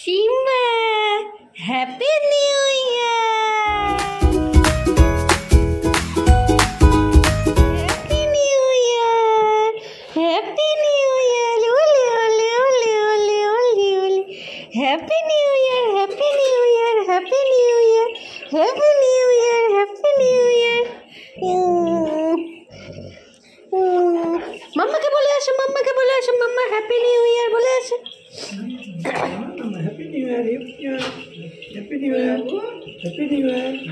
Simba happy new year, happy new year, happy new year, ওলে ওলে ওলে ওলে ওলে ওলে, happy new year, happy new year, happy new year, happy new year, happy new year. মাম্মাকে বলে আসো, মাম্মাকে বলে আসো, মাম্মা হ্যাপি নিউ ইয়ার বলে আসো। Happy New Year, Happy New Year, Happy New Year, Happy New Year. Happy New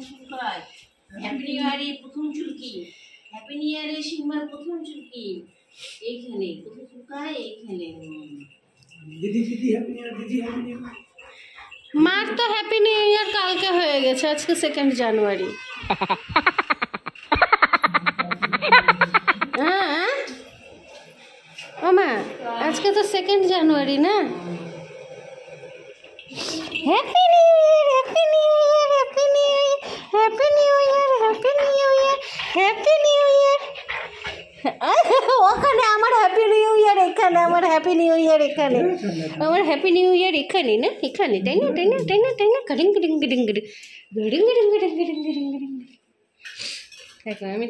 Year. Happy new ইয়ারে প্রথম চুলকি, happy new ইয়ারে সিংমার প্রথম চুলকি এইখানে, কোথায় চুলকায় এইখানে। দিদি দিদি হ্যাপি নিউ ইয়ার, দিদি হ্যাপি নিউ ইয়ার। মার তো হ্যাপি নিউ ইয়ার কালকে হয়ে গেছে, আজকে 2 জানুয়ারি। হ্যাঁ মামা, আজকে তো 2 জানুয়ারি না। Happy new year, happy new year, happy new year, happy new year, happy new year, happy new ইয়ার। ওখানে আমার হ্যাপি নিউ ইয়ার, এখানে আমার হ্যাপি নিউ ইয়ার, এখানে আমার হ্যাপি নিউ ইয়ার, এখানে না, এখানে, তাই না, তাই না, তাই না, তাই না। গডিং গডিং গডিং গডিং গডিং গডিং গডিং গডিং গডিং গডিং। দেখো আমি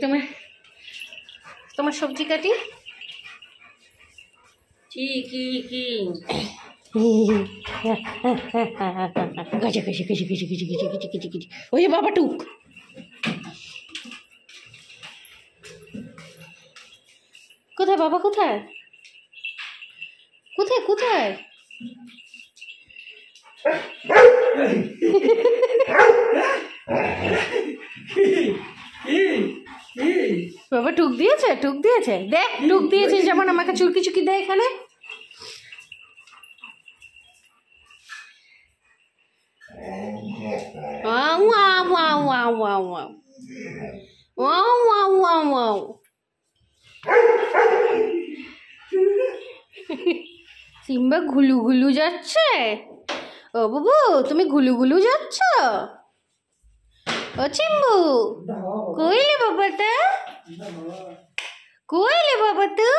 তোমার সবজি কাটি। কি কি কি গাছে গাছে গাছে গাছে গাছে গাছে গাছে গাছে গাছে। ওই বাবা টুক, কোথায় বাবা, কোথায় কোথায় কোথায়? বাবা টুক দিয়েছে, টুক দিয়েছে, দেখ টুক দিয়েছে, যেমন আমাকে চুলকি চুকি দেয় এখানে। সিম্বা ঘুলু ঘুলু যাচ্ছে। ও বাবু, তুমি ঘুলু ঘুলু যাচ্ছ? ও চিম্বু, কইলে বাবা তা, কইলে বাবা তো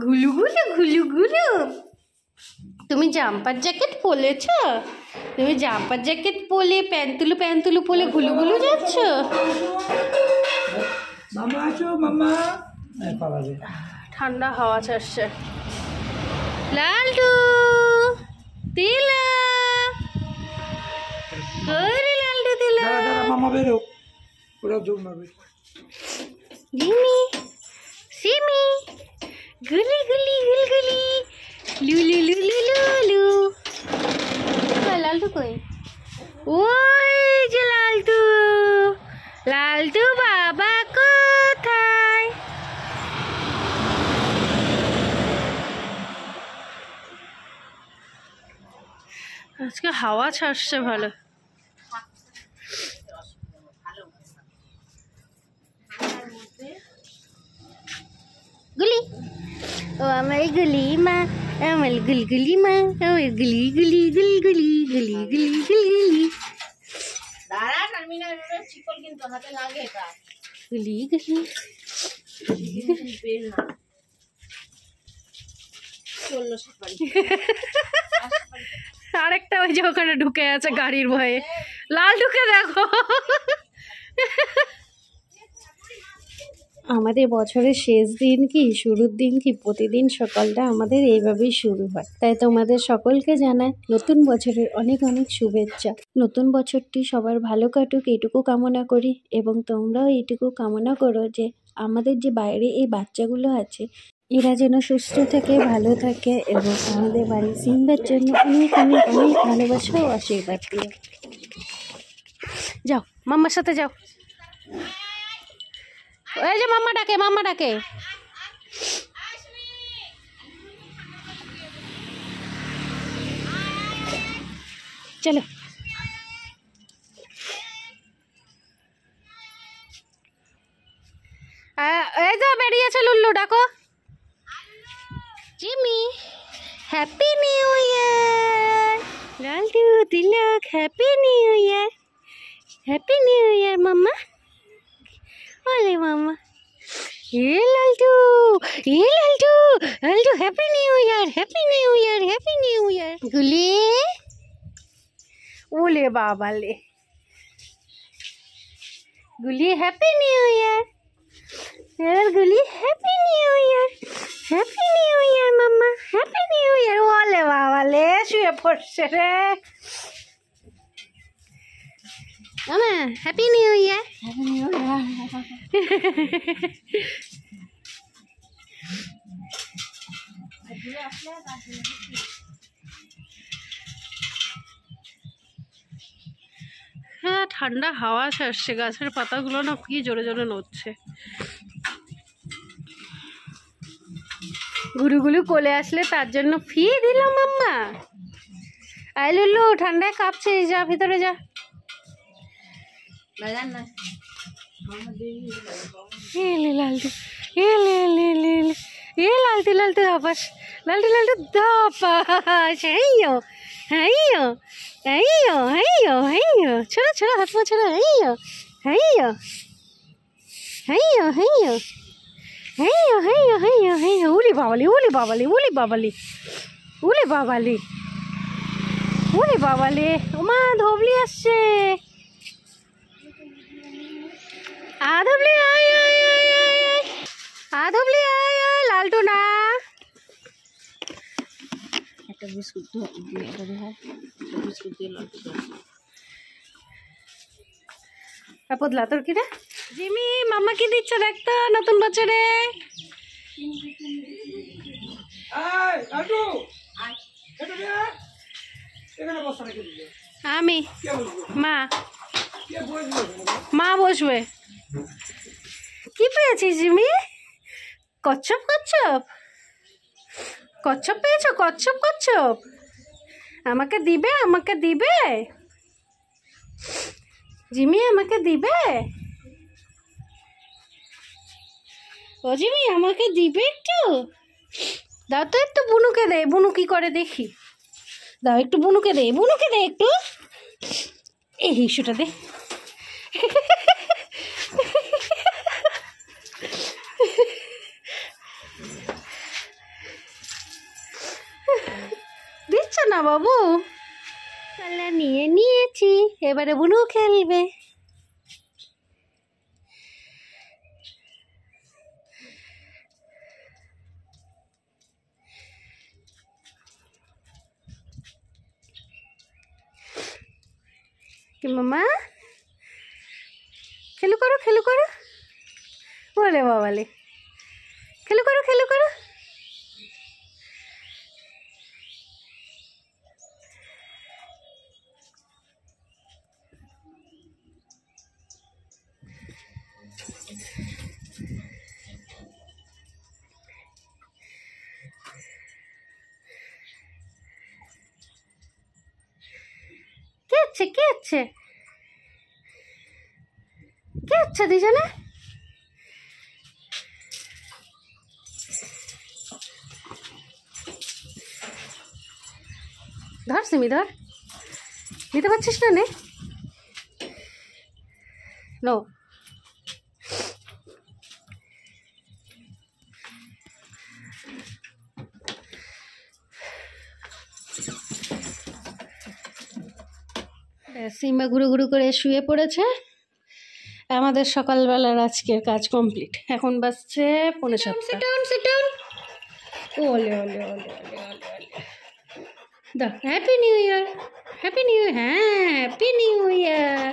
ঘুলু ঘুলু ঘুলু ঘুলু। তুমি জাম্পার জ্যাকেট পরেছ? তুমি জাম্পার জ্যাকেট পরে প্যান্তুলু প্যান্তুলু পরে ঘুলু ঘুলু যাচ্ছ? মামা আছো মামা, পালাবে। ঠান্ডা হাওয়া ছাড়ছে। লালটু তিলা, ওরে লালটু তিলা, দাঁড়া দাঁড়া মামা বেরো, ওরা জোর মারবে। জিমি সিমি গুলি গুলি গুলগুলি লুলু লুলু লুলু। লালটু কই? ওই যে লালটু, লালটু বাবা কোথায়? আজকে হাওয়া ছাড়ছে ভালো। গুলি, ও আমার গুলি মা, আমার গুলগুলি মা, আমার গুলি গুলি গুলগুলি গুলি গুলি গুলি দাঁড়া, টার্মিনাল চিকল কিন্তু হাতে লাগে, এটা গুলি গুলি। বের না চললো সাপারি। আরেকটা ওই যে ওখানে ঢুকে আছে গাড়ির ভয়ে। লাল ঢুকে দেখো। আমাদের বছরের শেষ দিন কি শুরুর দিন কি, প্রতিদিন সকালটা আমাদের এইভাবেই শুরু হয়। তাই তোমাদের সকলকে জানাই নতুন বছরের অনেক অনেক শুভেচ্ছা। নতুন বছরটি সবার ভালো কাটুক এইটুকু কামনা করি, এবং তোমরাও এইটুকু কামনা করো যে আমাদের যে বাইরে এই বাচ্চাগুলো আছে এরা যেন সুস্থ থাকে, ভালো থাকে, এবং আমাদের বাড়ির সিম্বার জন্য অনেক অনেক অনেক ভালোবাসা ও আশীর্বাদ দিও। যাও মাম্মার সাথে যাও। ওই যে মাম্মা ডাকে, মাম্মা ডাকে। চলো এই তো বেরিয়েছে লুল্লু, ডাকো। Jimmy happy new year, Laltu Tilak happy new year, happy new year মাম্মা। ওলে মাম্মা এ লালটু, এ Laltu, Laltu happy new year, happy new year, happy new year. গুলি, ওলে বাবালে, গুলি হ্যাপি নিউ ইয়ার, গুলি happy new year, happy new year মাম্মা, হ্যাপি নিউ ইয়ার। ওলে বাবালে, শুয়ে পড়ছে রে মামা, happy new year, happy new year. হ্যাঁ, ঠান্ডা হাওয়া ছাড়ছে, গাছের পাতাগুলো না কি জোরে জোরে নড়ছে। গুরুগুলু কোলে আসলে তার জন্য ফি দিলাম মাম্মা। আই লুলু, ঠান্ডায় কাঁপছে, যা ভিতরে যা। এলে লালটু, এলে এলে এলে এলে, এ লালটু লালটু ধাপাস, লালটু লালটু ধাপাস। হেইয়ো হেইয়ো হেইয়ো হেইয়ো হেইয়ো, ছোড়া ছোড়া হাত পা ছোড়া। হেইয়ো হেইয়ো হেইয়ো হেইয়ো হেইয়ো হেইয়ো হেইয়ো হেইয়ো। উলি বাবালি, উলি বাবালি, উলি বাবালি, উলি বাবালি, উলি বাবালি। ওমা ধবলি আসছে। আধবলি আয় আয় আয় আয় আয়, আধবলি আয় আয়। লালটু না, একটা বিস্কুট দিয়ে এটা দেখা, বিস্কুট দিয়ে লালটু দাও। পদলা তোর কি রে? জিমি, মাম্মা কি দিচ্ছে দেখতো নতুন বছরে? আমি, মা, মা বসবে। কি পেয়েছিস জিমি? কচ্ছপ কচ্ছপ, কচ্ছপ পেয়েছো? কচ্ছপ কচ্ছপ আমাকে দিবে, আমাকে দিবে জিমি, আমাকে দিবে? ও জিমি, আমাকে দিবে একটু? দাও তো একটু, বুনুকে দে। বুনু কি করে দেখি, দাও একটু, বুনুকে দে, বুনুকে দে একটু। এই হিসুটা দে। দিচ্ছ না বাবু? তাহলে নিয়ে নিয়েছি, এবারে বুনু খেলবে। কি মামা, খেলু করো, খেলু করো। বলে বাবালে, খেলু করো, খেলু করো। কে আছে, কে আছে, কে আছে দুজনে? ধর সিমি, ধর। নিতে পারছিস না? নে, নো। সিম্বা ঘুরু ঘুরু করে শুয়ে পড়েছে। আমাদের সকালবেলার আজকের কাজ কমপ্লিট। এখন বাজছে 6:45। ওলে ওলে ওলে ওলে ওলে ওলে। দাও, happy new year, happy new year, হ্যাঁ happy new year,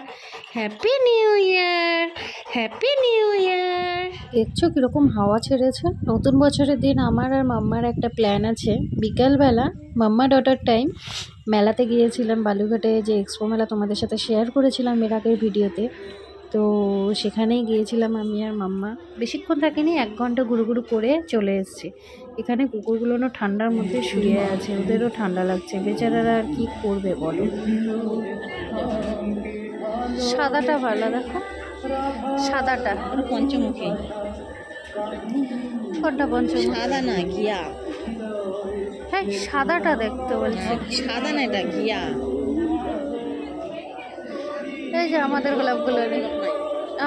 happy new year, happy new year. দেখছো কীরকম হাওয়া ছেড়েছে? নতুন বছরের দিন আমার আর মাম্মার একটা প্ল্যান আছে। বিকালবেলা মাম্মা ডটার টাইম মেলাতে গিয়েছিলাম বালুঘাটে, যে এক্সপো মেলা তোমাদের সাথে শেয়ার করেছিলাম এর আগের ভিডিওতে। তো সেখানেই গিয়েছিলাম আমি আর মাম্মা। বেশিক্ষণ থাকিনি, 1 ঘন্টা ঘুরু ঘুরু করে চলে এসেছি। এখানে কুকুরগুলোও ঠান্ডার মধ্যে শুয়ে আছে, ওদেরও ঠান্ডা লাগছে, বেচারারা আর কি করবে বলো। সাদাটা ভালো, দেখো সাদাটা। পঞ্চমুখী, কোনটা পঞ্চমুখী? সাদা না ঘিয়া। হ্যাঁ, সাদাটা দেখতে বলছি। সাদা না, এটা ঘিয়া। এই যে আমাদের গোলাপগুলো নেই,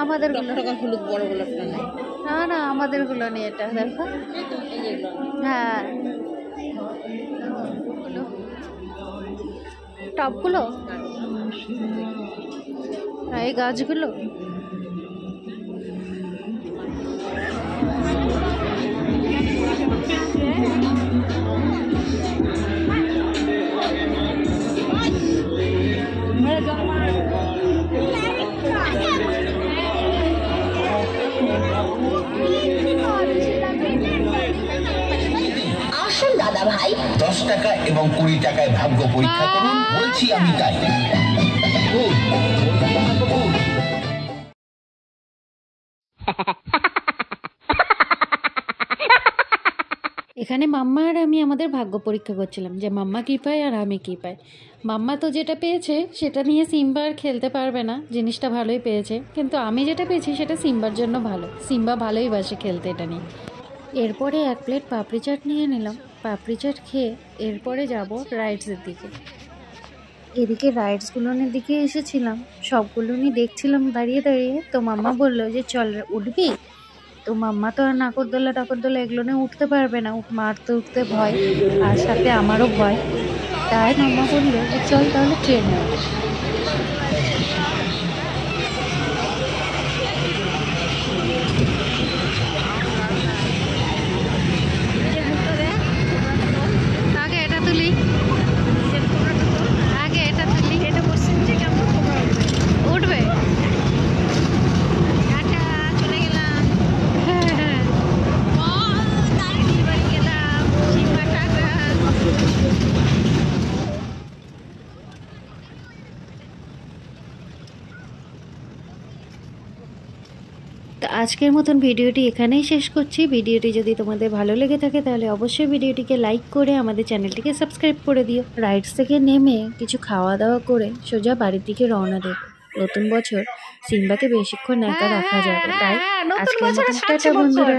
আমাদের টকটকা হলুদ বড় গোলাপটা নাই। না না আমাদেরগুলো নেই, এটা দেখো। হ্যাঁ টপগুলো, এই গাছগুলো। আসুন দাদা ভাই, 10 টাকা এবং 20 টাকায় ভাগ্য পরীক্ষা করুন, বলছি আমি তাই। এখানে মাম্মা আর আমি আমাদের ভাগ্য পরীক্ষা করছিলাম যে মাম্মা কী পায় আর আমি কী পাই। মাম্মা তো যেটা পেয়েছে সেটা নিয়ে সিম্বা আর খেলতে পারবে না, জিনিসটা ভালোই পেয়েছে, কিন্তু আমি যেটা পেয়েছি সেটা সিম্বার জন্য ভালো। সিম্বা ভালোই বাসে খেলতে এটা নিয়ে। এরপরে 1 প্লেট পাপড়ি চাট নিয়ে নিলাম। পাপড়ি চাট খেয়ে এরপরে যাব রাইডসের দিকে। এদিকে রাইডসগুলোর দিকে এসেছিলাম, সবগুলো নিয়ে দেখছিলাম দাঁড়িয়ে দাঁড়িয়ে। তো মাম্মা বললো যে চল উঠবি। তো মাম্মা তো আর নাকরদোলা টাকরদোলা এগুলো নিয়ে উঠতে পারবে না, মার তো উঠতে ভয়, আর সাথে আমারও ভয়। তাই মাম্মা বললো যে চল তাহলে ট্রেনে। আগে এটা তুলি, আগে এটা তুলি, এটা বসছেন যে কেমন উঠবে। চলে গেলাম, গেলাম। তো আজকের মতন ভিডিওটি এখানেই শেষ করছি। ভিডিওটি যদি তোমাদের ভালো লেগে থাকে তাহলে অবশ্যই ভিডিওটিকে লাইক করে আমাদের চ্যানেলটিকে সাবস্ক্রাইব করে দিও। রাইডস থেকে নেমে কিছু খাওয়া দাওয়া করে সোজা বাড়ির দিকে রওনা দেব। নতুন বছর সিম্বাকে বেশিক্ষণ একা রাখা যাবে, তাই আজকের মতন টাটা বন্ধুরা।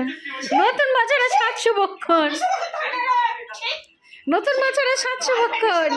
নতুন বছরে 7 শুভক্ষণ, নতুন বছরে 7 শুভক্ষণ।